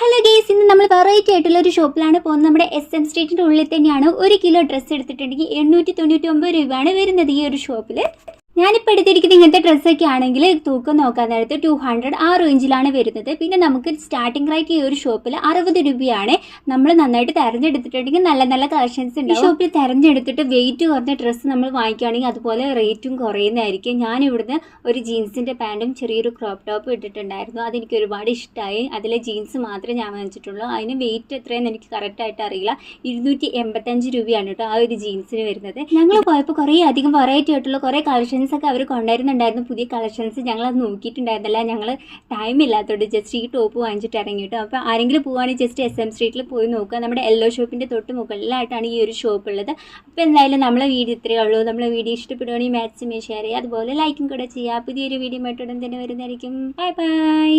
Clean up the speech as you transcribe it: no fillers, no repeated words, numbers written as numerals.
Hello guys, ഇന്ന് നമ്മൾ variety ആയിട്ടുള്ള ഒരു ഷോപ്പിലാണ് പോകുന്നത്. നമ്മുടെ SM സ്ട്രീറ്റിൻ്റെ ഉള്ളിൽ തന്നെയാണ്. 1 കിലോ ഡ്രസ്സ് എടുത്തിട്ടുണ്ടെങ്കിൽ 899 രൂപയാണ് വരുന്നത് ഈ ഒരു ഷോപ്പിൽ. ഞാനിപ്പോൾ എടുത്തിരിക്കുന്നത് ഇങ്ങനത്തെ ഡ്രസ്സൊക്കെ ആണെങ്കിൽ തൂക്കം നോക്കാൻ നേരത്ത് 200 ആ റേഞ്ചിലാണ് വരുന്നത്. പിന്നെ നമുക്ക് സ്റ്റാർട്ടിംഗ് റേറ്റ് ഈ ഒരു ഷോപ്പിൽ 60 രൂപയാണ്. നമ്മൾ നന്നായിട്ട് തിരഞ്ഞെടുത്തിട്ടുണ്ടെങ്കിൽ നല്ല നല്ല കളക്ഷൻസ് ഉണ്ട്. ഈ ഷോപ്പിൽ തിരഞ്ഞെടുത്തിട്ട് വെയിറ്റ് കുറഞ്ഞ ഡ്രസ്സ് നമ്മൾ വാങ്ങിക്കുകയാണെങ്കിൽ അതുപോലെ റേറ്റും കുറയുന്നതായിരിക്കും. ഞാൻ ഇവിടുന്ന് ഒരു ജീൻസിൻ്റെ പാൻറ്റും ചെറിയൊരു ക്രോപ്പ് ടോപ്പും ഇട്ടിട്ടുണ്ടായിരുന്നു. അതെനിക്ക് ഒരുപാട് ഇഷ്ടമായി. അതിലെ ജീൻസ് മാത്രമേ ഞാൻ വാങ്ങിച്ചിട്ടുള്ളൂ. അതിന് വെയിറ്റ് എത്രയെന്ന് എനിക്ക് കറക്റ്റായിട്ട് അറിയില്ല. 285 രൂപയാണ് കേട്ടോ ആ ഒരു ജീൻസിന് വരുന്നത്. ഞങ്ങൾ പോയപ്പോൾ കുറേ അധികം വെറൈറ്റി ആയിട്ടുള്ള കുറേ കളക്ഷൻസ് ഒക്കെ അവർ കൊണ്ടുവരുന്നുണ്ടായിരുന്നു. പുതിയ കളക്ഷൻസ് ഞങ്ങളത് നോക്കിയിട്ടുണ്ടായിരുന്നില്ല. ഞങ്ങൾ ടൈം ഇല്ലാത്തതുകൊണ്ട് ജസ്റ്റ് ഈ ടോപ്പ് വാങ്ങിച്ചിട്ട് ഇറങ്ങിയിട്ടു. അപ്പോൾ ആരെങ്കിലും പോവുകയാണെങ്കിൽ ജസ്റ്റ് SM സ്ട്രീറ്റിൽ പോയി നോക്കുക. നമ്മുടെ യെല്ലോ ഷോപ്പിൻ്റെ തൊട്ട് മുകളിലായിട്ടാണ് ഈ ഒരു ഷോപ്പ് ഉള്ളത്. അപ്പോൾ എന്തായാലും നമ്മളെ വീഡിയോ ഇത്രയേ ഉള്ളൂ. നമ്മളെ വീഡിയോ ഇഷ്ടപ്പെടുകയാണെങ്കിൽ മാക്സിമം ഷെയർ ചെയ്യുക, അതുപോലെ ലൈക്കും കൂടെ ചെയ്യുക. പുതിയൊരു വീഡിയോ ആയിട്ട് ഉടൻ തന്നെ വരുന്നതായിരിക്കും. Bye bye.